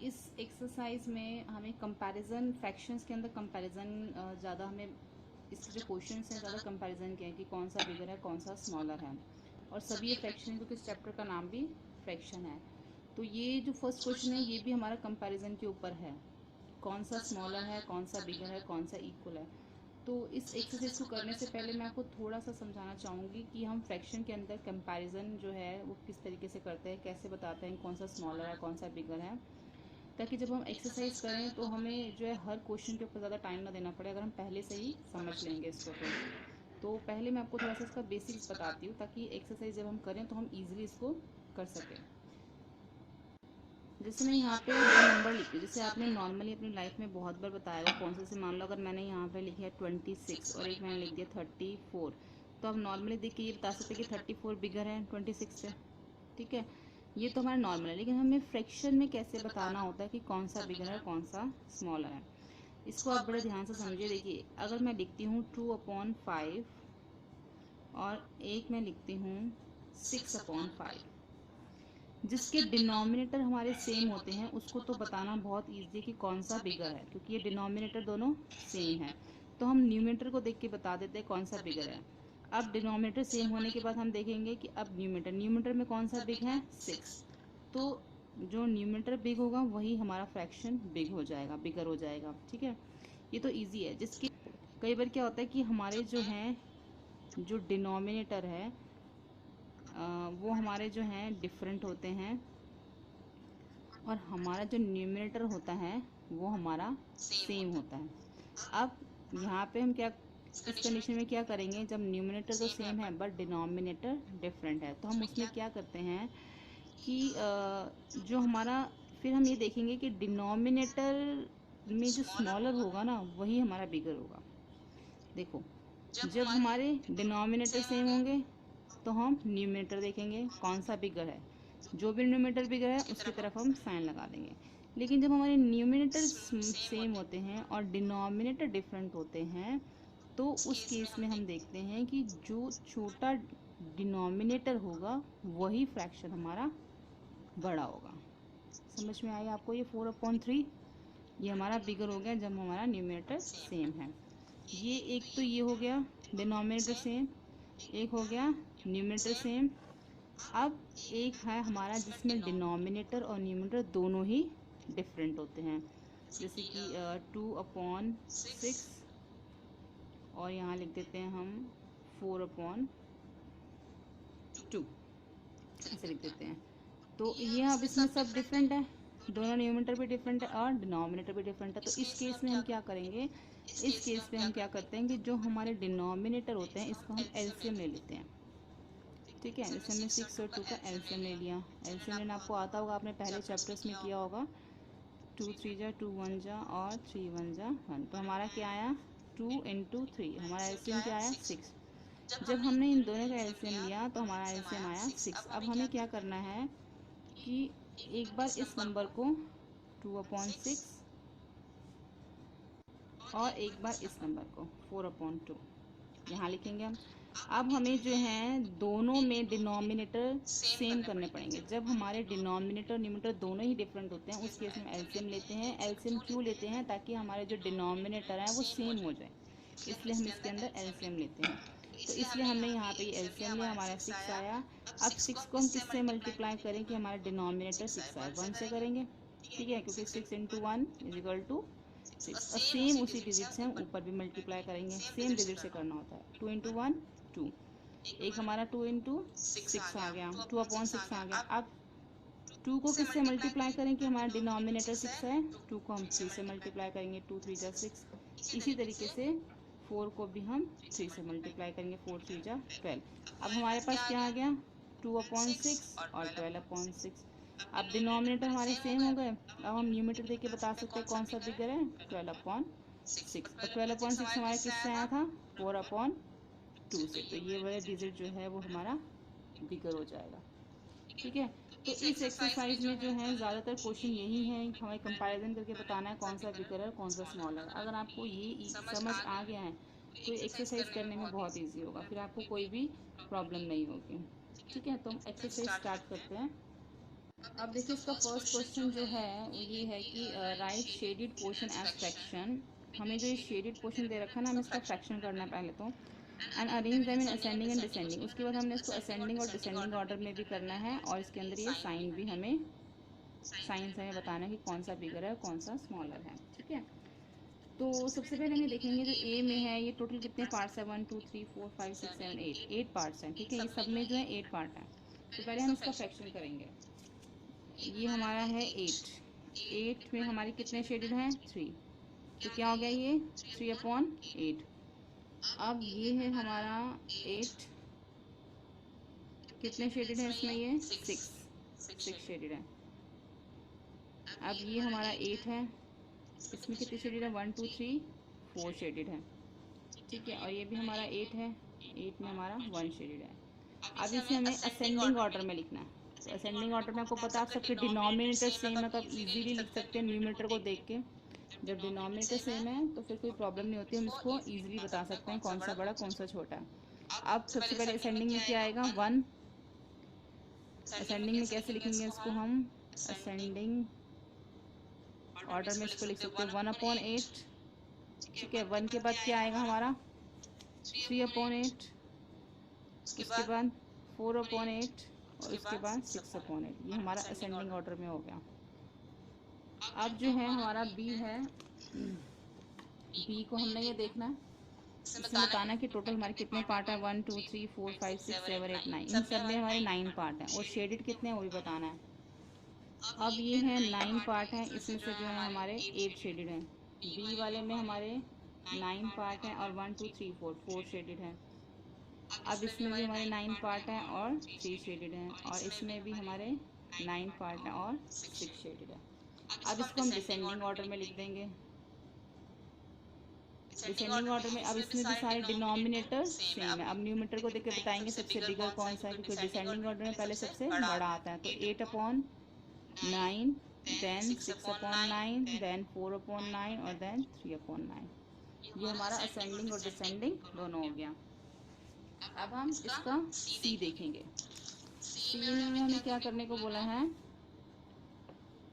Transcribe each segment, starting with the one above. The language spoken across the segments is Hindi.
इस एक्सरसाइज में हमें कंपैरिजन, फ्रैक्शंस के अंदर कंपैरिजन ज़्यादा हमें, इसके जो क्वेश्चंस हैं ज़्यादा कंपैरिजन के हैं कि कौन सा बिगर है कौन सा स्मॉलर है। और सभी ये फ्रैक्शन है क्योंकि इस चैप्टर का नाम भी फ्रैक्शन है। तो ये जो फर्स्ट क्वेश्चन है ये भी हमारा कंपैरिजन के ऊपर है, कौन सा स्मॉलर है कौन सा बिगर है कौन सा इक्वल है। तो इस एक्सरसाइज को करने से पहले मैं आपको थोड़ा सा समझाना चाहूँगी कि हम फ्रैक्शन के अंदर कंपैरिजन जो है वो किस तरीके से करते हैं, कैसे बताते हैं कौन सा स्मॉलर है कौन सा बिगर है, ताकि जब हम एक्सरसाइज करें तो हमें जो है हर क्वेश्चन के ऊपर ज़्यादा टाइम ना देना पड़े, अगर हम पहले से ही समझ लेंगे इसको। तो पहले मैं आपको थोड़ा सा इसका बेसिक्स बताती हूँ ताकि एक्सरसाइज जब हम करें तो हम ईजिली इसको कर सकें। जैसे मैं यहाँ पे दो नंबर लिखती हूँ, जैसे आपने नॉर्मली अपनी लाइफ में बहुत बार बताया होगा कौन सा, से मान लो अगर मैंने यहाँ पे लिखा है 26 और एक मैंने लिख दिया 34, तो आप नॉर्मली देख के ये बता सकते हैं कि 34 बिगर है 26 से। ठीक है, ये तो हमारा नॉर्मल है, लेकिन हमें फ्रैक्शन में कैसे बताना होता है कि कौन सा बिगर है कौन सा स्मॉलर है। इसको आप बड़े ध्यान से समझिए। देखिए अगर मैं लिखती हूँ 2/5 और एक मैं लिखती हूँ 6/5, जिसके डिनोमिनेटर हमारे सेम होते हैं उसको तो बताना बहुत ईजी है कि कौन सा बिगर है, क्योंकि ये डिनोमिनेटर दोनों सेम है। तो हम न्यूमिनेटर को देख के बता देते हैं कौन सा बिगर है। अब डिनोमिनेटर सेम होने के बाद हम देखेंगे कि अब न्यूमिनेटर, न्यूमिनेटर में कौन सा बिग है 6, तो जो न्यूमिनेटर बिग होगा वही हमारा फ्रैक्शन बिग हो जाएगा, बिगर हो जाएगा। ठीक है, ये तो ईजी है। जिसके कई बार क्या होता है कि हमारे जो हैं, जो डिनोमिनेटर है वो हमारे जो हैं डिफरेंट होते हैं, और हमारा जो न्यूमिनेटर होता है वो हमारा सेम होता है। अब यहाँ पे हम क्या, इस कंडीशन में क्या करेंगे, जब न्यूमिनेटर तो सेम है बट डिनोमिनेटर डिफरेंट है, तो हम उसमें क्या करते हैं कि जो हमारा, फिर हम ये देखेंगे कि डिनोमिनेटर में जो स्मॉलर होगा ना वही हमारा बिगर होगा। देखो जब हमारे डिनोमिनेटर सेम होंगे तो हम न्यूमिनेटर देखेंगे कौन सा बिगर है, जो भी न्यूमिनेटर बिगर है उसकी तरफ हम साइन लगा देंगे। लेकिन जब हमारे न्यूमिनेटर सेम होते हैं और डिनोमिनेटर डिफरेंट होते हैं तो उस केस में हम देखते हैं कि जो छोटा डिनोमिनेटर होगा वही फ्रैक्शन हमारा बड़ा होगा। समझ में आया आपको? ये 4/3 ये हमारा बिगर हो गया जब हमारा न्यूमिनेटर सेम है। ये एक तो ये हो गया डिनोमिनेटर सेम, एक हो गया न्यूमिनेटर सेम। अब एक है हमारा जिसमें डिनोमिनेटर और न्यूमिनेटर दोनों ही डिफरेंट होते हैं, जैसे कि 2/6 और यहाँ लिख देते हैं हम 4/2, ऐसे लिख देते हैं। तो ये अब इसमें सब डिफरेंट है, दोनों न्यूमिनेटर भी डिफरेंट है और डिनोमिनेटर भी डिफरेंट है। तो इस केस में हम क्या करेंगे, इस केस में हम क्या करते हैं कि जो हमारे डिनोमिनेटर होते हैं इसका हम एलसीएम ले लेते हैं। ठीक है, जैसे हमने 6 और 2 का एलसीएम ले लिया। एलसीएम लेना आपको आता होगा, आपने पहले चैप्टर्स में किया होगा। 2 3 जा 2 1 जा और 3 1 जा 1, तो हमारा क्या आया 2 इंटू 3, हमारा एलसीएम क्या आया 6। जब हमने इन दोनों का एलसीएम लिया तो हमारा एलसीएम आया 6। अब हमें क्या करना है कि एक बार इस नंबर को 2/6 और एक बार इस नंबर को 4/2 यहाँ लिखेंगे हम। अब हमें जो है दोनों में डिनोमिनेटर सेम करने पड़ेंगे। जब हमारे डिनोमिनेटर और न्यूमिनेटर दोनों ही डिफरेंट होते हैं उस केस में एलसीएम लेते हैं। एलसीएम क्यों लेते हैं, ताकि हमारे जो डिनोमिनेटर है वो सेम हो जाए, इसलिए हम इसके अंदर एलसीएम लेते हैं। तो इसलिए हमने यहाँ पे एलसीएम लिया, हमारा 6 आया। अब 6 को हम किससे मल्टीप्लाई करें कि हमारा डिनोमिनेटर 6 आए, 1 से करेंगे। ठीक है, क्योंकि 6 इंटू 1 इज इक्वल टू 6, और सेम उसी डिजिट से हम ऊपर भी मल्टीप्लाई करेंगे, सेम डिजिट से करना होता है। 2 इंटू 1 2, एक हमारा 2 इंटू 6 आ गया, 2/6 आ गया। अब 2 को किससे मल्टीप्लाई करें कि हमारा डिनोमिनेटर 6 है, 2 को हम 3 से मल्टीप्लाई करेंगे, 2 3 जा 6। इसी तरीके से 4 को भी हम 3 से मल्टीप्लाई करेंगे, 4 3 जा 12। अब हमारे पास क्या आ गया 2/6 और 12/6। अब डिनोमिनेटर हमारे सेम हो गए। अब हम न्यूमिनेटर देख के बता सकते हैं कौन सा बिगर है, 12/6। और 12/6 हमारे किससे आया था 4/2 से, तो ये वाला डिजिट जो है वो हमारा बिगर हो जाएगा। ठीक है, तो इस एक्सरसाइज में जो है ज़्यादातर क्वेश्चन यही है, हमें कंपैरिजन करके बताना है कौन सा बिगर है कौन सा स्मॉल है। अगर आपको ये समझ आ गया है तो ये एक्सरसाइज करने में बहुत ईजी होगा, फिर आपको कोई भी प्रॉब्लम नहीं होगी। ठीक है, तो हम एक्सरसाइज स्टार्ट करते हैं। अब देखिए इसका फर्स्ट क्वेश्चन जो है वो ये है कि write shaded portion as fraction. हमें जो ये शेडेड पोर्शन दे रखा है ना, हमें इसका फ्रैक्शन करना है पहले तो। And arrange them in ascending and descending. उसके बाद हमने इसको असेंडिंग और डिसेंडिंग ऑर्डर में भी करना है, और इसके अंदर ये साइन भी हमें बताना है कि कौन सा बिगर है और कौन सा स्मॉलर है। ठीक है, तो सबसे पहले हमें देखेंगे जो ए में है ये टोटल कितने पार्ट्स है, 1 2 3 4 5 6 7 8 पार्ट्स हैं। ठीक है, ये सब में जो है 8 पार्ट है। तो पहले हम इसका फ्रैक्शन करेंगे। ये हमारा है 8 में हमारी कितने शेडेड हैं 3, तो क्या हो गया ये 3/8। अब ये है हमारा 8, कितने शेडेड है इसमें ये 6 शेडेड है। अब ये हमारा 8 है, इसमें कितने शेडेड है 1 2 3 4 शेडेड है। ठीक है, और ये भी हमारा 8 है, 8 में हमारा 1 शेडेड है। अब इसे हमें असेंडिंग ऑर्डर में लिखना है। तो असेंडिंग ऑर्डर में आपको पता है आप सबके डिनोमिनेटर सेम है तो आप इजीली लिख सकते हैं न्यूमरेटर को देख के। जब डिनोमिनेटर सेम है तो फिर कोई प्रॉब्लम नहीं होती, हम इसको इजीली बता सकते हैं कौन सा बड़ा कौन सा छोटा है। अब सबसे पहले असेंडिंग में क्या आएगा 1। असेंडिंग में कैसे लिखेंगे इसको हम, असेंडिंग ऑर्डर में इसको लिख सकते हैं 1/8। ठीक है, 1 के बाद क्या आएगा हमारा 3/8, उसके बाद 4/8 और उसके बाद 6/8। ये हमारा असेंडिंग ऑर्डर में हो गया। अब जो है हमारा बी है, बी को हमने ये देखना है, इसमें बताना है कि टोटल हमारे कितने पार्ट है 1 2 3 4 5 6 7 8 9। इन सब में हमारे 9 पार्ट हैं और शेडेड कितने हैं वो भी बताना है। अब ये है 9 पार्ट हैं, इसमें से जो है हमारे 8 शेडेड हैं। बी वाले में हमारे 9 पार्ट हैं और 1 2 3 4 शेडेड हैं। अब इसमें भी हमारे 9 पार्ट हैं और 3 शेडेड हैं, और इसमें भी हमारे 9 पार्ट हैं और 6 शेडेड है। अब इसको हम डिसेंडिंग ऑर्डर में लिख देंगे। डिसेंडिंग ऑर्डर में अब इसमें भी सारे डिनोमिनेटर सेम है। अब न्यूमरेटर को देख के बताएंगे सबसे बिगर कौन सा है, क्योंकि डिसेंडिंग ऑर्डर में पहले सबसे बड़ा आता है। तो 8/9, देन 6/9, देन 4/9 और देन 3/9। ये हमारा असेंडिंग और डिसेंडिंग दोनों हो गया। अब हम इसका सी देखेंगे। सी में हमें क्या करने को बोला है,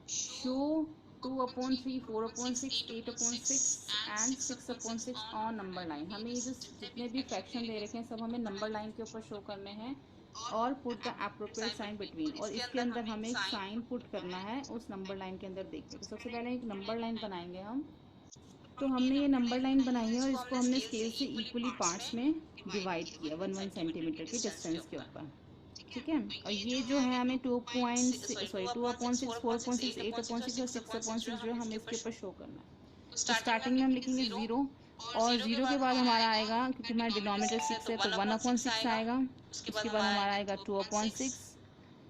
show 2/3 4/6 8/6 and 6/6 on number line. हमें ये जो जितने भी फ्रैक्शन दे रखे हैं सब हमें नंबर लाइन के ऊपर शो करने हैं, और put the appropriate sign between, और इसके अंदर हमें एक साइन पुट करना है उस नंबर लाइन के अंदर देख के। तो सबसे पहले एक नंबर लाइन बनाएंगे हम। तो हमने ये नंबर लाइन बनाई है और इसको हमने स्केल से इक्वली पार्ट्स में डिवाइड किया 1 सेंटीमीटर के डिस्टेंस के ऊपर। ठीक है, और ये जो है हमें 2/6 4/6 8/6 और 6/6 जो है हमें इसके ऊपर शो करना है। तो स्टार्टिंग में हम लिखेंगे 0, और 0 के बाद हमारा आएगा, क्योंकि हमारा डिनोमिनेटर 6 है तो 1/6 आएगा। उसके बाद हमारा आएगा 2/6,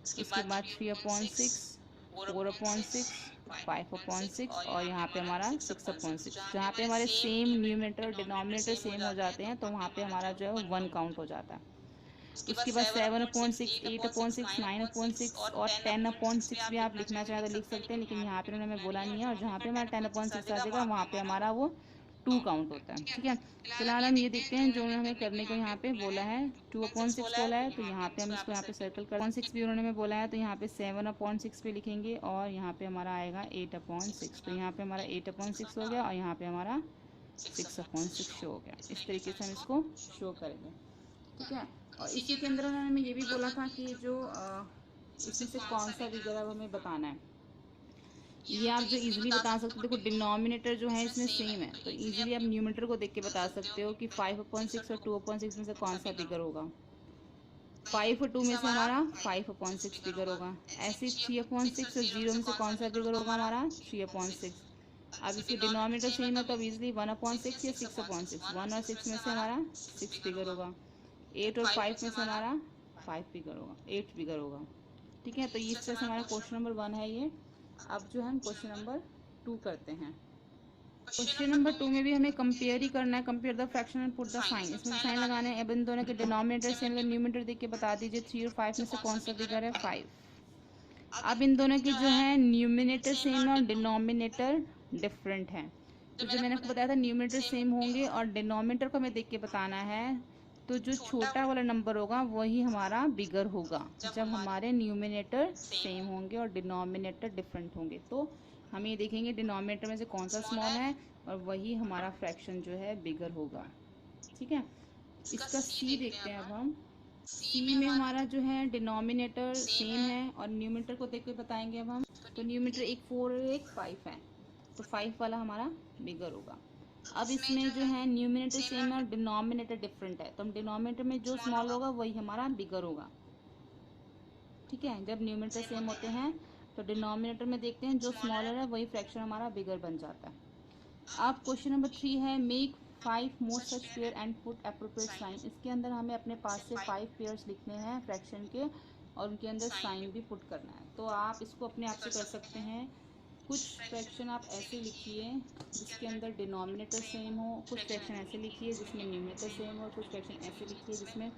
उसके बाद 3/6 4/6 5/6 और यहाँ पे हमारा 6/6। जहाँ पे हमारे सेम न्यूमरेटर और डिनोमिनेटर सेम हो जाते हैं तो वहाँ पे हमारा जो है 1 काउंट हो जाता है। उसके बाद 7/6 8/6 9/6 और 10/6 भी आप लिखना चाहें तो लिख सकते हैं, लेकिन यहाँ पे उन्होंने बोला नहीं है। और जहाँ पे हमारा 10/6 आ जाएगा वहाँ पे हमारा वो 2 काउंट होता है। ठीक है, फिलहाल हम ये देखते हैं जो उन्होंने करने को यहाँ पे बोला है 2/6 बोला है, तो यहाँ पे हम इसको यहाँ पे सर्कल कर 6 भी उन्होंने बोला है, तो यहाँ पे 7/6 पे लिखेंगे और यहाँ पे हमारा आएगा 8/6। तो यहाँ पे हमारा 8/6 हो गया और यहाँ पे हमारा 6/6 शो हो गया। इस तरीके से हम इसको शो करेंगे। ठीक है, और इसी के अंदर उन्होंने हमें ये भी बोला था कि जो इसमें से कौन सा फिगर है वो हमें बताना है। ये आप जो इजीली बता सकते हो, देखो डिनोमिनेटर जो है इसमें सेम है तो इजीली आप न्यूमरेटर को देख के बता सकते हो कि 5/6 और 2/6 में से कौन सा फिगर होगा। 5 और 2 में से हमारा 5/6 फिगर होगा। ऐसे 3/6 और 0 में से कौन सा फिगर होगा हमारा 3/6। अब इसके डिनोमिनेटर सेम है तो अब इजीली 1/6 या 6/6, 1 और 6 में से हमारा 6 फिगर होगा। 8 और 5 में से हमारा 5 फिगर होगा, 8 फिगर होगा। ठीक है, तो इस तरह से हमारा क्वेश्चन नंबर 1 है ये। अब जो हम क्वेश्चन नंबर 2 करते हैं। क्वेश्चन नंबर 2 में भी हमें कंपेयर ही करना है, compare the fraction and put the sign. इसमें साइन लगाने हैं। अब इन दोनों के डिनोमिनेटर सेम है, न्यूमरेटर देख के बता दीजिए 3 और 5 में से कौन सा फिगर है 5। अब इन दोनों की जो है न्यूमरेटर सेम है और डिनोमिनेटर डिफरेंट है। तो जो मैंने आपको बताया था न्यूमरेटर सेम होंगे और डिनोमिनेटर को हमें देख के बताना है। तो जो छोटा वाला नंबर होगा वही हमारा बिगर होगा जब हमारे न्यूमिनेटर सेम होंगे और डिनोमिनेटर डिफरेंट होंगे। तो हम ये देखेंगे डिनोमिनेटर में से कौन सा स्मॉल है और वही हमारा फ्रैक्शन जो है बिगर होगा। ठीक है, इसका सी देखते हैं अब हम। सी में हमारा जो है डिनोमिनेटर सेम है और न्यूमिनेटर को देख के बताएंगे अब हम। तो न्यूमिनेटर एक 4 और एक 5 है, तो 5 वाला हमारा बिगर होगा। अब इसमें जो है न्यूमिनेटर सेम है और डिनोमिनेटर डिफरेंट है, तो हम डिनोमिनेटर में जो स्मॉल होगा वही हमारा बिगर होगा। ठीक है, जब न्यूमिनेटर सेम होते हैं तो डिनोमिनेटर में देखते हैं जो स्मॉलर है वही फ्रैक्शन हमारा बिगर बन जाता है। अब क्वेश्चन नंबर 3 है make 5 more such pair and put appropriate sign. इसके अंदर हमें अपने पास से 5 पेयर्स लिखने हैं फ्रैक्शन के और उनके अंदर साइन भी पुट करना है। तो आप इसको अपने आप से कर सकते हैं। कुछ फ्रैक्शन आप ऐसे लिखिए जिसके अंदर डिनोमिनेटर सेम हो, कुछ फ्रैक्शन ऐसे लिखिए जिसमें न्यूमिनेटर सेम हो, कुछ फ्रैक्शन ऐसे लिखिए जिसमें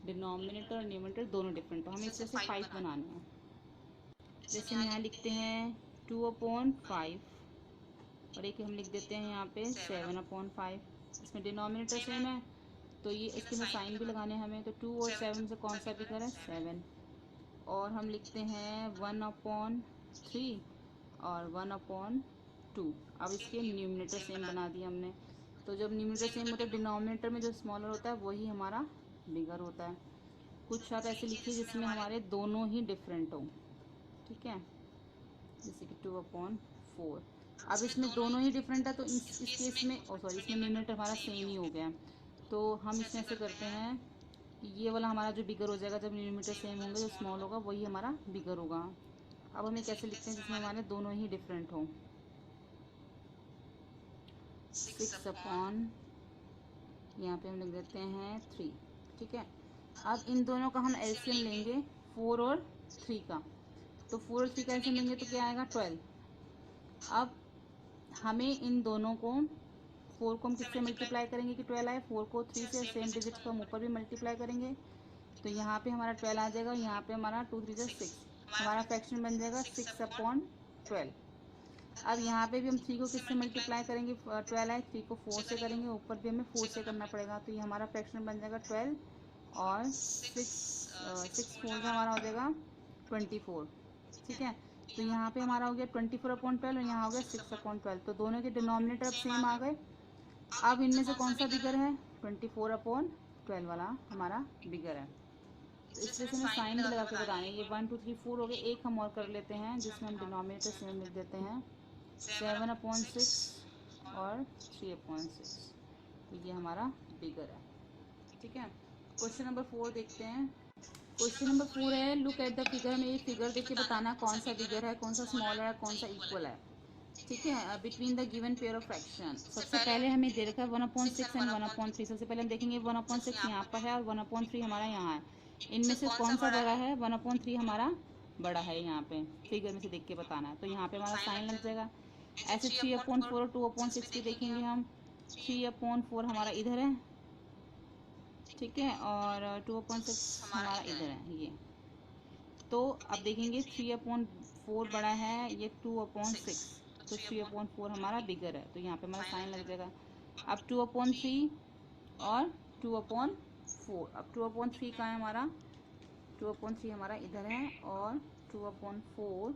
डिनोमिनेटर और न्यूमिनेटर दोनों डिफरेंट हो। हमें इस तरह से 5 बनाने हैं। जैसे हम यहाँ लिखते हैं 2/5 और एक हम लिख देते हैं यहाँ पे 7/5। इसमें डिनोमिनेटर सेम है तो ये इसके में साइन भी लगाने हैं हमें। तो 2 और 7 में से कौन सा बिगर है? 7। और हम लिखते हैं 1/3 और 1/2। अब इसके न्यूमिनेटर सेम बना दिया हमने। तो जब न्यूमिनेटर सेम होता है डिनोमिनेटर में जो स्मॉलर होता है वही हमारा बिगर होता है। कुछ आप ऐसे लिखिए जिसमें हमारे दोनों ही डिफरेंट हो। ठीक है, जैसे कि 2/4। अब इसमें दोनों ही डिफरेंट है तो इस केस में इसमें न्यूमिनेटर हमारा सेम ही हो गया। तो हम इसमें ऐसे करते हैं कि ये वाला हमारा जो बिगर हो जाएगा जब न्यूमिनेटर सेम होंगे, जो स्मॉल होगा वही हमारा बिगर होगा। अब हम कैसे लिखते हैं जिसमें हमारे दोनों ही डिफरेंट हो। 6/, यहाँ पे हम लिख देते हैं 3। ठीक है, अब इन दोनों का हम एलसीएम लेंगे 4 और 3 का। तो 4 और 3 का एलसीएम लेंगे तो क्या आएगा? 12। अब हमें इन दोनों को 4 को हम किससे मल्टीप्लाई करेंगे कि 12 आए? 4 को 3 से सेम डिजिट को हम ऊपर भी मल्टीप्लाई करेंगे तो यहाँ पे हमारा 12 आ जाएगा। यहाँ पे हमारा 2 3 6 हमारा फ्रैक्शन बन जाएगा 6/12। अब यहाँ पे भी हम 3 को किससे मल्टीप्लाई करेंगे? 12 आए, 3 को 4 से करेंगे, ऊपर भी हमें 4 से करना पड़ेगा। तो ये हमारा फ्रैक्शन बन जाएगा 12 और 6 4 हमारा हो जाएगा 24। ठीक है, तो यहाँ पे हमारा हो गया 24/12 और यहाँ हो गया 6/12। तो दोनों के डिनोमिनेटर अब सेम आ गए। अब इनमें से कौन सा बिगर है? 24/12 वाला हमारा बिगर है। तो इस तरह से हमें साइन भी लगा के बताएंगे। ये 1 2 3 4 हो गए। एक हम और कर लेते हैं जिसमें हम डिनोमिनेटर सेम लिख देते हैं 7/6 और 3/6। तो ये हमारा बिगर है। ठीक है, क्वेश्चन नंबर 4 देखते हैं। क्वेश्चन नंबर 4 है लुक एट द फिगर। में ये फिगर देख के बताना कौन सा बिगर है, कौन सा स्मॉल है, कौन सा इक्वल है। ठीक है, between the given pair of fraction. सबसे पहले हमें दे रखा है 1/6 एंड 1/3। सबसे पहले हम देखेंगे 1/6 यहाँ पर है और 1/3 हमारा यहाँ है। इनमें से कौन सा बड़ा है? 1/3 हमारा बड़ा है। यहाँ पे फिगर में से देख के बताना है। तो यहाँ पे हमारा साइन लग जाएगा। ऐसे 3/4 और 2/6 भी देखेंगे हम। 3/4 हमारा इधर है, ठीक है, और 2/6 हमारा इधर है ये। तो अब देखेंगे 3/4 बड़ा है, ये 2/6, तो 3/4 हमारा बिगर है। तो यहाँ पे हमारा साइन लग जाएगा। अब 2/3 और 2/4। अब 2/3 का है हमारा? 2/3 हमारा इधर है और 2/4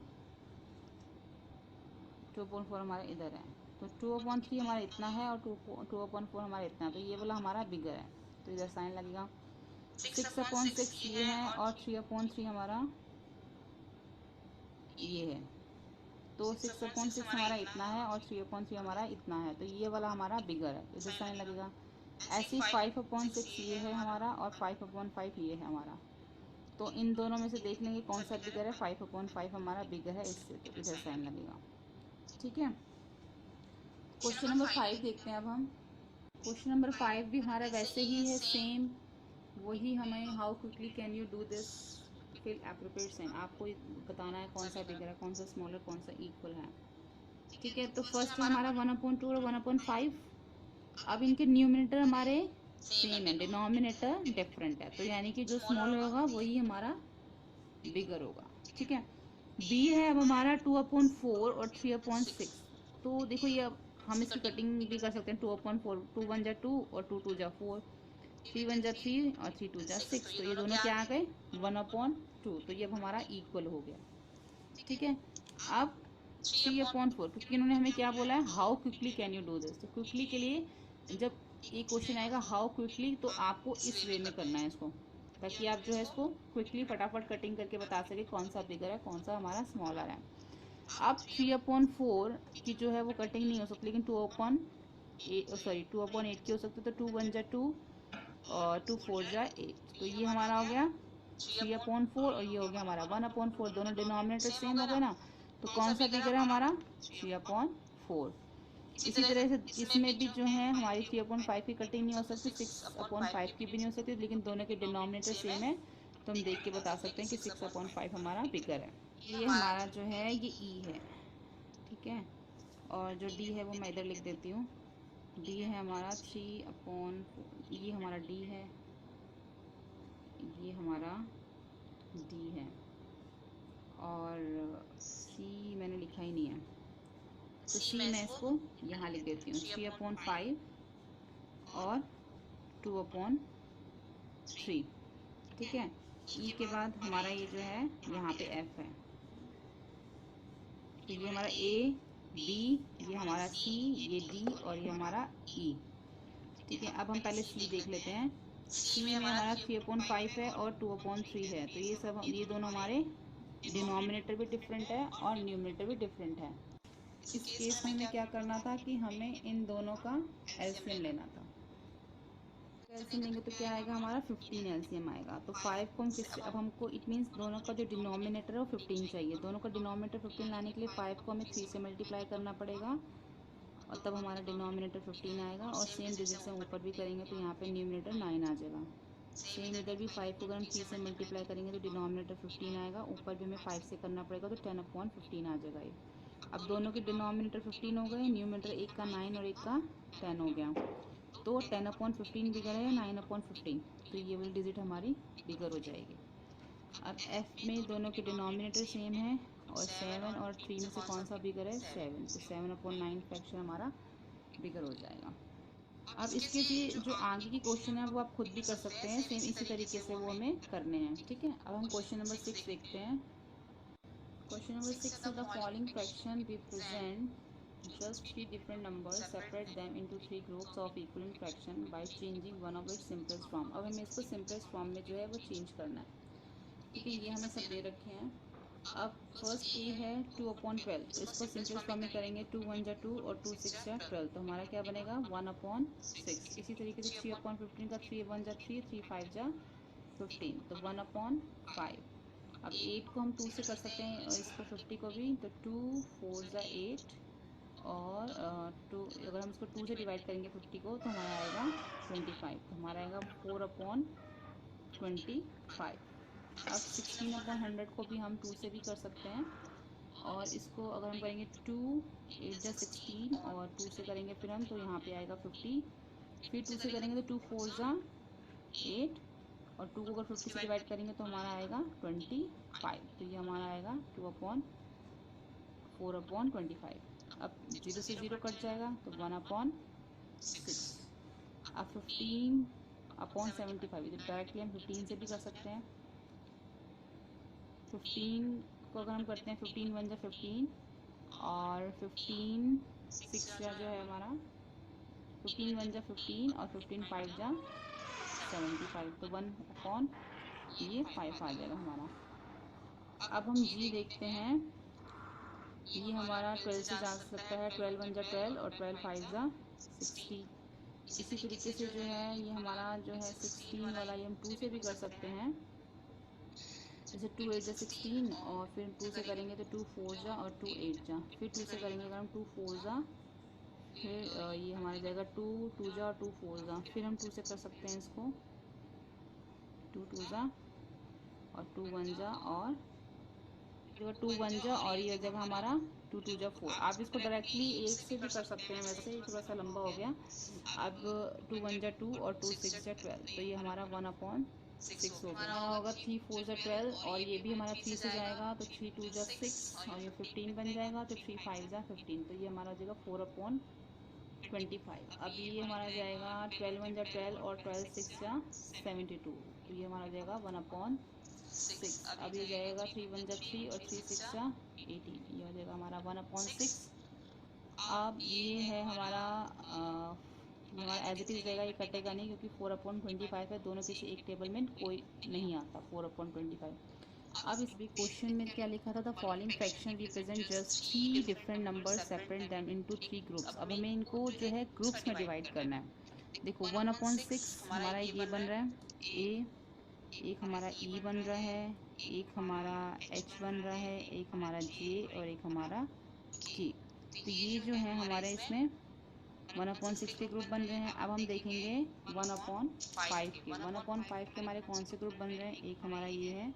हमारा इधर है। तो 2/3 हमारा इतना है और 2/4 हमारा इतना है। तो ये वाला हमारा बिगर है, तो इधर साइन लगेगा। 6/6 ये है और 3/3 हमारा ये है। तो 6/6 हमारा इतना है और 3/3 हमारा इतना है। तो ये वाला हमारा बिगर है, इधर साइन लगेगा। ऐसे ही 5/6 ये है हमारा और 5/5 ये है हमारा। तो इन दोनों में से देख लेंगे कौन सा बिगर है। 5/5 हमारा बिगर है इससे, तो इधर साइन लगेगा। ठीक है, क्वेश्चन नंबर 5 देखते हैं अब हम। क्वेश्चन नंबर 5 भी हमारा वैसे ही है, सेम वही। हमें how quickly can you do this fill appropriate sign. आपको बताना है कौन सा बिगर है, कौन सा स्मॉलर, कौन सा इक्वल है। ठीक है, तो फर्स्ट है हमारा 1/2 और 1/5। अब इनके न्यूमिनेटर हमारे सेम है, डिनोमिनेटर डिफरेंट है, तो यानी कि जो स्मॉलर होगा वही हमारा बिगर होगा। ठीक है, बी है अब हमारा 2/4 और 3/6। तो देखो ये अब हम इसकी कटिंग भी कर सकते हैं। 2/4, 2 1 जा 2 और 2 2 जा 4। 3 1 जा 3 और 3 2 जा 6, तो ये दोनों क्या आ गए 1/2, तो ये अब हमारा इक्वल हो गया। ठीक है, अब 3/4, क्योंकि इन्होंने हमें क्या बोला है, how quickly can you do this. तो क्विकली के लिए जब एक क्वेश्चन आएगा हाउ क्विकली, तो आपको इस वे में करना है इसको, ताकि आप जो है इसको क्विकली फटाफट कटिंग करके बता सके कौन सा बिगर है कौन सा हमारा स्मॉलर है। अब 3/4 की जो है वो कटिंग नहीं हो सकती, लेकिन 2/8 की हो सकती है। तो 2 1 जा 2 और 2 4 जा 8, तो ये हमारा हो गया 3/4 और ये हो गया हमारा 1/4। दोनों डिनोमिनेटर सेम हो गए ना, तो कौन सा बिगर है हमारा 3/4। इसी तरह से इसमें भी जो है हमारी 3/5 की कटिंग नहीं हो सकती, 6/5 की भी नहीं हो सकती, लेकिन दोनों के डिनोमिनेटर सेम है, तो हम देख के बता सकते हैं कि 6/5 हमारा बिगर है। ये हमारा जो है ये ई है। ठीक है, और जो डी है वो मैं इधर लिख देती हूँ। डी है हमारा 3/4, ये हमारा डी है, ये हमारा डी है, और सी मैंने लिखा ही नहीं है, तो सी मैं इसको यहाँ लिख देती हूँ 3/5 और 2/3। ठीक है, ई के बाद हमारा ये जो है यहाँ पे एफ है, तो ये हमारा ए बी, ये हमारा सी, ये डी और ये हमारा ई। ठीक है, अब हम पहले सी देख लेते हैं। सी में हमारा 3/5 है और 2/3 है, तो ये सब ये दोनों हमारे डिनोमिनेटर भी डिफरेंट है और न्यूमरेटर भी डिफरेंट है। इस केस में हमें क्या करना था कि हमें इन दोनों का एलसीएम लेना था। एलसीएम लेंगे तो क्या आएगा हमारा 15 एलसीएम आएगा। तो 5 को हम किससे, अब हमको इट मीन्स दोनों का जो डिनोमिनेटर है वो 15 चाहिए। दोनों का डिनोमिनेटर 15 लाने के लिए 5 को हमें 3 से मल्टीप्लाई करना पड़ेगा, और तब हमारा डिनोमिनेटर 15 आएगा। और सेम डिजिट से हम ऊपर भी करेंगे तो यहाँ पे न्यूमरेटर 9 आ जाएगा। सेम इधर भी 5 को अगर हम 3 से मल्टीप्लाई करेंगे तो डिनोमिनेटर 15 आएगा, ऊपर भी हमें 5 से करना पड़ेगा, तो 10/15 आ जाएगा ये। अब दोनों के डिनोमिनेटर 15 हो गए, न्यूमरेटर एक का 9 और एक का 10 हो गया, तो 10/15 बिगर है 9/15, तो ये वाली डिजिट हमारी बिगर हो जाएगी। अब एफ में दोनों के डिनोमिनेटर सेम है, और 7 और 3 में से कौन सा बिगर है 7, तो 7/9 फ्रैक्शन हमारा बिगर हो जाएगा। अब इसके लिए जो आगे की क्वेश्चन है वो आप खुद भी कर सकते हैं, सेम इसी तरीके से वो हमें करने हैं। ठीक है, अब हम क्वेश्चन नंबर 6 देखते हैं। Question number 6 is the following fraction represent just three different numbers. Separate them into three groups of equivalent fraction by changing one of its simplest form. अब हमें इसको simplest form में जो है वो change करना है। ठीक है, ये हमें सब दे रखे हैं। अब फर्स्ट ए है 2/12, तो इसको सिंपलेस्ट फॉर्म में करेंगे 2 1 जा 2 और 2 6 जा 12, तो हमारा क्या बनेगा 1/6। इसी तरीके से 3/15 का 3 1 जा 3 3 5 जा 15, तो 1/5। अब 8 को हम 2 से कर सकते हैं और इसको 50 को भी, तो 2 4 जा 8 और 2, अगर हम इसको 2 से डिवाइड करेंगे 50 को तो हमारा आएगा 25, तो हमारा आएगा 4/25। अब 16/100 को भी हम 2 से भी कर सकते हैं, और इसको अगर हम करेंगे 2 8 जा 16 और 2 से करेंगे फिर हम, तो यहाँ पे आएगा 50, फिर 2 से करेंगे तो 2 4 जा 8 और 2 को अगर 50 से डिवाइड करेंगे तो हमारा आएगा 25, तो ये हमारा आएगा 4/25। अब 0 से 0 कट जाएगा तो 1/6। अब 15/75, तो डायरेक्टली हम 15 से भी कर सकते हैं। 15 को अगर हम करते हैं 15 1 जा 15 और 15 6 जा जो है हमारा 15 1 जा 15 और 15 5 जा 75, तो 1/, ये 5 आ जाएगा हमारा। अब हम जी देखते हैं, ये हमारा 12 से जा सकता है, 12 1 जा 12 और 12 5 जा 60। इसी तरीके से जो है ये हमारा जो है 16 वाला ये हम 2 से भी कर सकते हैं, जैसे 2 8 जा 16 और फिर 2 से करेंगे तो 2 4 जा और 2 8 जा, फिर 2 से करेंगे अगर हम 2 4 जा, फिर ये हमारा जाएगा 2 2 जा और 2 4 जा, फिर हम 2 से कर सकते हैं इसको 2 2 जा और 2 1 जा और 2 1 जा, और ये हो जाएगा हमारा 2 2 जा 4। आप इसको डायरेक्टली 8 से भी कर सकते हैं, वैसे ये थोड़ा सा लंबा हो गया। अब 2 1 जा 2 और 2 6 जा 12, तो ये हमारा 1/6 हो गया। हमारा होगा 3 4 जा 12 और ये भी हमारा 3 से जाएगा तो 3 2 जा 6 और ये 15 बन जाएगा, तो 3 5 जा 15, तो ये हमारा हो जाएगा 4/6। 25। अब ये हमारा जाएगा 12 1 जा 12 और 12 6 जा 72, तो ये हमारा जाएगा 1/6। अब ये जाएगा 3 1 जा 3 और 3 6 जा 18, ये हो जाएगा हमारा 1/6। अब ये है हमारा ये हमारा एज इट इज़ रहेगा, ये कटेगा नहीं क्योंकि 4/25 है, दोनों किसी एक टेबल में कोई नहीं आता 4/25। अब इस भी क्वेश्चन में क्या लिखा था, the following fraction represent just 3 different number separate them into 3 groups. अब हमें इनको जो है ग्रुप्स में डिवाइड करना है। देखो 1/6 हमारा ये बन रहा है ए, एक हमारा ई बन रहा है, एक हमारा एच बन रहा है, एक हमारा जे और एक हमारा के। तो ये जो है हमारे इसमें 1/6 के ग्रुप बन रहे हैं। अब हम देखेंगे 1/5 के। 1/5 के हमारे कौन से ग्रुप बन रहे हैं, एक हमारा ये है,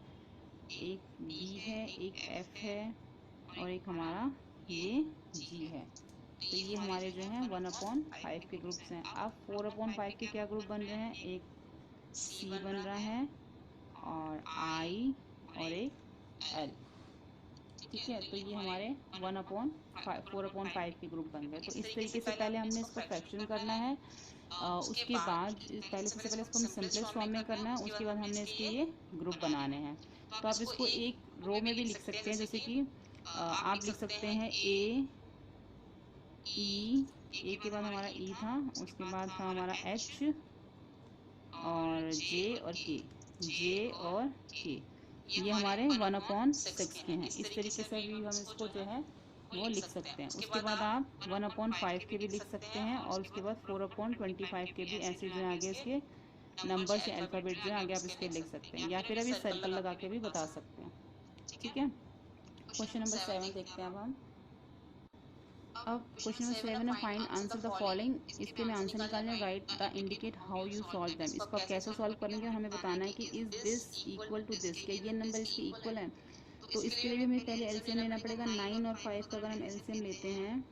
एक बी है, एक एफ है और एक हमारा ये जी है। तो ये हमारे जो हैं 1/5 के ग्रुप्स हैं। अब 4/5 के क्या ग्रुप बन रहे हैं, एक सी बन रहा है और आई और एक एल। ठीक है, तो ये हमारे 4/5 के ग्रुप बन गए। तो इस तरीके से पहले हमने इसको फ्रैक्शन करना है, उसके बाद पहले सबसे पहले इसको हमें सिंपलेस्ट फॉर्म में करना है, उसके बाद हमने इसके ये ग्रुप बनाने हैं। तो आप इसको एक रो में भी लिख सकते हैं, जैसे कि आप लिख सकते हैं ए ई, ए के बाद हमारा ई था, उसके बाद था हमारा एच और जे और के, जे और के, ये हमारे 1/6 के हैं। इस तरीके से भी हम इसको जो है वो लिख सकते हैं। उसके बाद आप 1/5 के भी लिख सकते हैं और उसके बाद 4/25 के भी ऐसे जो है आगे इसके नंबर से अल्फ़ाबेट जो है आगे आप इसके लिख सकते हैं, या फिर अभी सर्कल लगा के भी बता सकते हैं। ठीक है, क्वेश्चन नंबर 7 देखते हैं अब हम। अब क्वेश्चन नंबर 7 है, फाइंड आंसर द फॉलोइंग। इसके में आंसर निकालने, write the indicate how you solve them. इसको आप कैसे सॉल्व करेंगे, हमें बताना है कि is this equal to this, क्या ये नंबर इसके इक्वल है। तो इसके लिए भी हमें पहले एलसीएम लेना पड़ेगा। 9 और 5 का अगर हम एलसीएम लेते हैं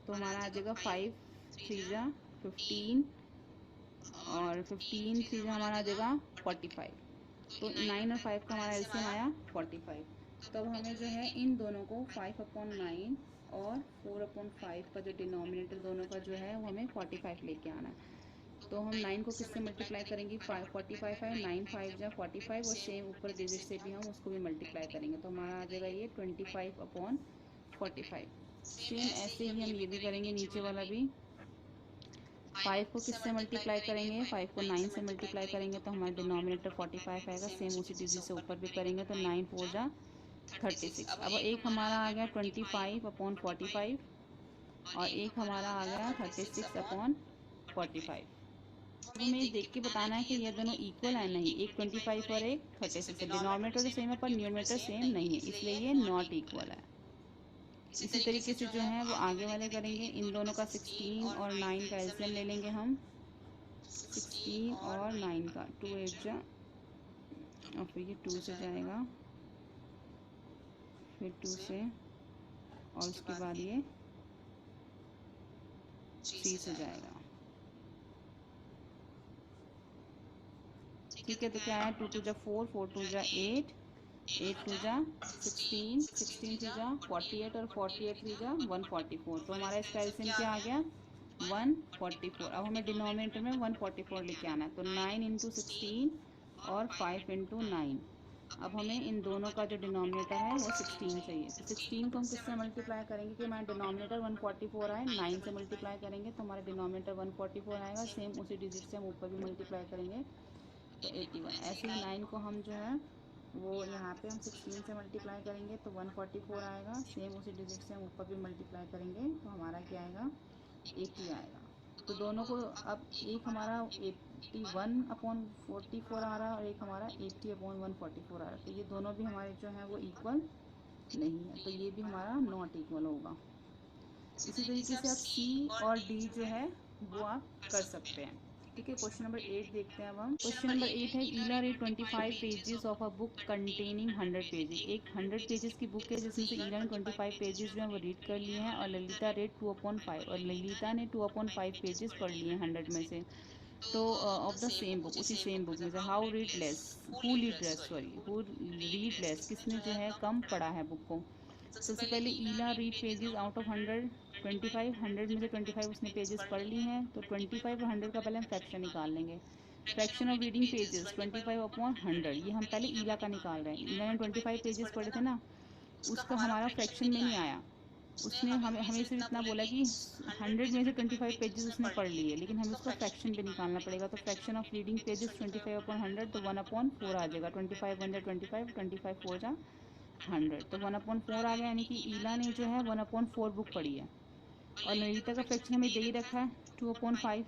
तो हमारा आ जाएगा 5 3 जा 15 और 15 3 जा हमारा आ जाएगा 45। तो 9 और 5 का हमारा एलसीएम आया 45। तब हमें जो है इन दोनों को 5/9 और 4/5 का जो डिनोमिनेटर दोनों का जो है वो हमें 45 लेके आना है। तो हम 9 को किससे मल्टीप्लाई करेंगे, 45 है, 9 5 जा 45 और सेम ऊपर डिजिट से भी हम उसको भी मल्टीप्लाई करेंगे, तो हमारा आ जाएगा ये 25/45। सेम ऐसे ही हम ये भी करेंगे, नीचे वाला भी 5 को किससे मल्टीप्लाई करेंगे, 5 को 9 से मल्टीप्लाई करेंगे तो हमारा डिनोमिनेटर 45 आएगा। सेम उसी डिजिट से ऊपर भी करेंगे तो 9 4 जा 36। अब एक हमारा आ गया 25/45 और एक हमारा आ गया 36/45। अब हमें ये देख के बताना है कि ये दोनों इक्वल है नहीं, एक 25 और एक 36 है। डिनोमिनेटर तो सेम है पर न्यूमरेटर सेम नहीं है, इसलिए ये नॉट इक्वल है। इसी तरीके से जो है वो आगे वाले करेंगे। इन दोनों का 16 और 9 का एलसीएम ले लेंगे हम। 16 और 9 का 2 8 जा और फिर ये 2 से जाएगा, फिर 2 से और उसके बाद ये 3 से जाएगा। ठीक है, तो क्या है 2 2 जा 4 4 2 जा 8 8 2 जा 16 16 3 जा 48 और 48 3 जा 144। तो हमारा इसका एलसीएम क्या आ गया 144। अब हमें डिनोमिनेटर में 144 लेके आना है, तो 9 इंटू 16 और 5 इंटू 9। अब हमें इन दोनों का जो डिनोमिनेटर है वो 16 चाहिए। तो 16 को हम किससे मल्टीप्लाई करेंगे कि हमारा डिनोमिनेटर 144 आए, 9 से मल्टीप्लाई करेंगे तो हमारा डिनोमिनेटर 144 आएगा। सेम उसी डिजिट से हम ऊपर भी मल्टीप्लाई करेंगे तो 81। ऐसे ही 9 को हम जो है वो यहाँ पे हम 16 से मल्टीप्लाई करेंगे तो 144 आएगा। सेम उसी डिजिट से हम ऊपर भी मल्टीप्लाई करेंगे तो हमारा क्या आएगा 80 आएगा। तो दोनों को अब एक हमारा 81/44 आ रहा है और एक हमारा 80/144 आ रहा है, तो ये दोनों भी हमारे जो हैं वो इक्वल नहीं है, तो ये भी हमारा नॉट इक्वल होगा। इसी तरीके से आप सी और डी जो है वो आप कर सकते हैं। ठीक है, क्वेश्चन नंबर 8 देखते हैं अब हम। क्वेश्चन नंबर 8 है, Ila read 25 pages of a book containing 100 pages. एक 100 पेजेस की बुक है जिसमें से ईला ने 25 पेजेस जो है वो रीड कर लिए हैं और ललिता रेड 2/5 और ललिता ने 2/5 पेजेस पढ़ लिए हैं 100 में से। तो ऑफ द सेम बुक, उसी सेम बुक में से how read less, who read less, sorry who read less, किसने जो है कम पढ़ा है बुक को। सबसे पहले ईला रीड पेजेस आउट ऑफ 100, 25, 100 में से 25 उसने पेजेस पढ़ ली हैं, तो 25 और 100 का पहले हम फ्रैक्शन निकाल लेंगे। Fraction of reading pages 25 upon 100, ये हम पहले ईला का निकाल रहे हैं। ईला ने 25 पेजेस पढ़े थे ना, उसका हमारा फ्रैक्शन में नहीं आया। उसने हमें सिर्फ इतना बोला कि 100 में से 25 पेजेस उसने पढ़ लिए, लेकिन हमें उसका फ्रैक्शन भी निकालना पड़ेगा। तो fraction of reading pages 25 upon 100, तो 1/4 आ जाएगा। 25 1 जा 25, 25 4 जा 100, तो 1/4 आ गया। यानी कि ईला ने जो है 1/4 बुक पढ़ी है। और ललिता का फ्रैक्शन हमें दे ही रखा है 2/5,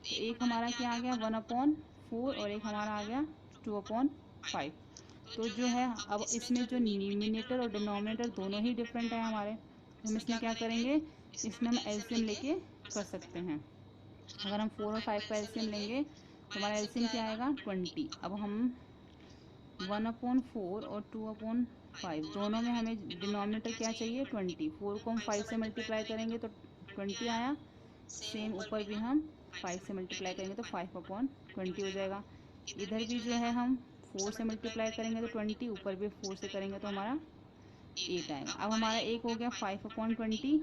तो एक हमारा क्या आ गया 1/4 और एक हमारा आ गया 2/5। तो जो है अब इसमें जो न्यूमिनेटर और डिनोमिनेटर दोनों ही डिफरेंट है हमारे, हम इसमें क्या करेंगे, इसमें हम एलसीएम लेके कर सकते हैं। अगर हम 4 और 5 का एलसीएम लेंगे तो हमारा एलसीएम क्या आएगा 20। अब हम 1/4 और 2/5 दोनों में हमें डिनोमिनेटर क्या चाहिए 20। 4 को हम 5 से मल्टीप्लाई करेंगे तो 20 आया, सेम ऊपर भी हम 5 से मल्टीप्लाई करेंगे तो 5/20 हो जाएगा। इधर भी जो है हम 4 से मल्टीप्लाई करेंगे तो 20, ऊपर भी 4 से करेंगे तो हमारा 8 आएगा। अब हमारा एक हो गया 5/20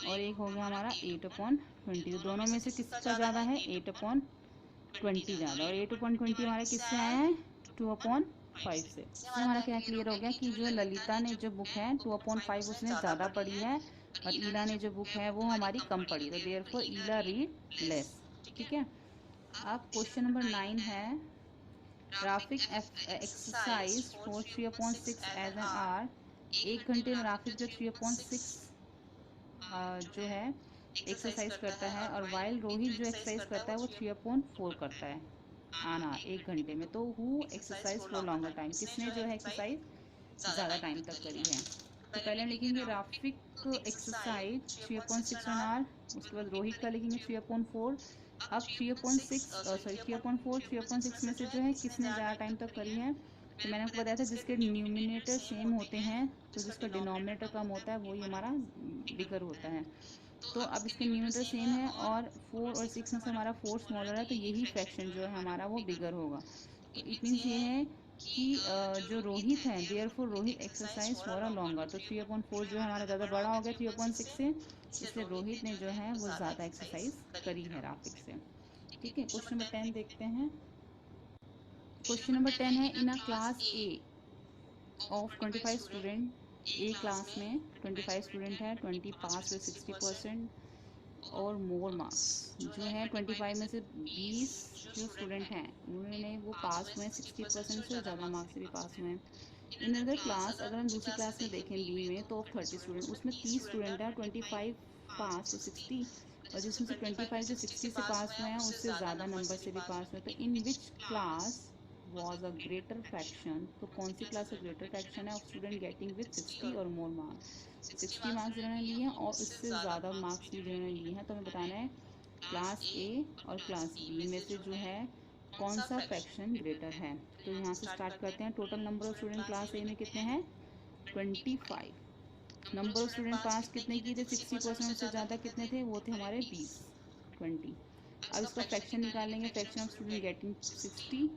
और एक हो गया हमारा 8/20। तो दोनों में से किसका ज़्यादा है 8/20 ज़्यादा, और 8/20 हमारे किससे आया है 2/5 से। तो हमारा क्या क्लियर हो गया कि जो ललिता ने जो बुक है 2/5 उसने ज़्यादा पढ़ी है, और ईला ने जो बुक है वो हमारी कम पढ़ी, तो देयरफॉर ईला रीड लेस। ठीक है। अब क्वेश्चन नंबर 9 है graphic exercise for 3/6 as an R. 1 घंटे में राफिक जो 3/6 जो है एक्सरसाइज करता है, और वाइल रोहित जो एक्सरसाइज करता है वो 3/4 करता है आना 1 घंटे में। तो who exercise for longer time, किसने जो है एक्सरसाइज ज़्यादा टाइम तक करी है। तो पहले हम लिखेंगे राफिक एक्सरसाइज 3/6 ऑन आर, उसके बाद रोहित का लिखेंगे 3/4। अब 3/6 में से जो है किसने ज़्यादा टाइम तक करी है, तो मैंने आपको बताया था जिसके न्यूमिनेटर सेम होते हैं तो जिसका डिनोमिनेटर कम होता है वही हमारा बिगर होता है। तो अब इसके न्यूमिनेटर सेम है और 4 और 6 में से हमारा 4 स्मॉलर है, तो यही फ्रैक्शन जो है हमारा वो बिगर होगा। तो इट मीन्स ये है कि जो रोहित है therefore Rohit exercise for a longer, तो 3/4 जो है हमारा ज़्यादा बड़ा हो गया 3/6 से, इसलिए रोहित ने जो है वो ज़्यादा एक्सरसाइज करी है राफिक से। ठीक है। क्वेश्चन नंबर 10 देखते हैं। क्वेश्चन नंबर 10 है in a class A of 25 student, A class में 25 स्टूडेंट है, 20 पास विद 60% और मोर मार्क्स। जो है 25 में से 20 जो स्टूडेंट हैं उन्होंने वो पास हुए हैं 60% से, ज़्यादा मार्क्स से भी पास हुए हैं। इन अदर क्लास, अगर हम दूसरी क्लास में देखें बी में, तो 30 स्टूडेंट, उसमें 30 स्टूडेंट है, 25 पास तो 60, और जिसमें से 25 जो 60 से पास हुए हैं उससे ज़्यादा नंबर से भी पास हुए। तो in which class was a greater fraction, तो कौन सी क्लास का ग्रेटर फ्रैक्शन है ऑफ स्टूडेंट गेटिंग विद 60 और मोर मार्क्स। 60 मार्क्स जिन्होंने लिए हैं और उससे ज़्यादा मार्क्स भी जिन्होंने लिए हैं, तो हमें बताना है क्लास ए और क्लास बी में से जो है कौन सा फ्रैक्शन ग्रेटर है। तो यहाँ से स्टार्ट करते हैं। Total number of student class ए में कितने हैं 25। नंबर ऑफ स्टूडेंट पास कितने किए थे 60%, उससे ज़्यादा कितने थे वो थे हमारे 20 20। अब इसका फ्रैक्शन निकालेंगे, फ्रैक्शन ऑफ स्टूडेंट गेटिंग 60,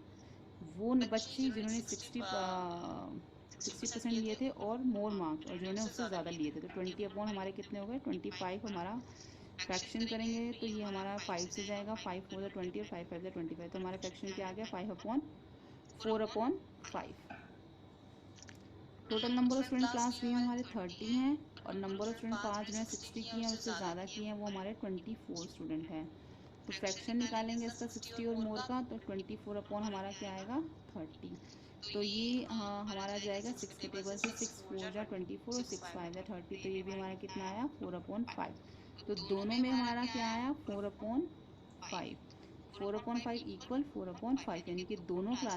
वो बच्चे जिन्होंने 60% लिए थे और मोर मार्क्स, और जिन्होंने उससे ज़्यादा लिए थे। तो 20 हमारे कितने हो गए 25 हमारा फ्रैक्शन करेंगे तो ये हमारा 5 से जाएगा, 5 4 जा 20 और 5 5 जा 25, तो हमारा फ्रैक्शन क्या आ गया 5/4/5। Total number of student class B में हमारे 30 हैं, और नंबर ऑफ स्टूडेंट पास जिन्होंने 60 किए हैं उससे ज़्यादा किए हैं वो हमारे 24 स्टूडेंट हैं। तो फ्रैक्शन निकालेंगे इसका 60 और मोर का, तो 24 हमारा क्या आएगा 30। तो ये हमारा जाएगा 6 के टेबल से, 6 4 जा 24 और 6 5 जा 30, तो ये भी हमारा कितना आया 4/5। तो दोनों में हमारा क्या आया 4/5, 4/5 इक्वल 4/5, यानी कि दोनों क्लास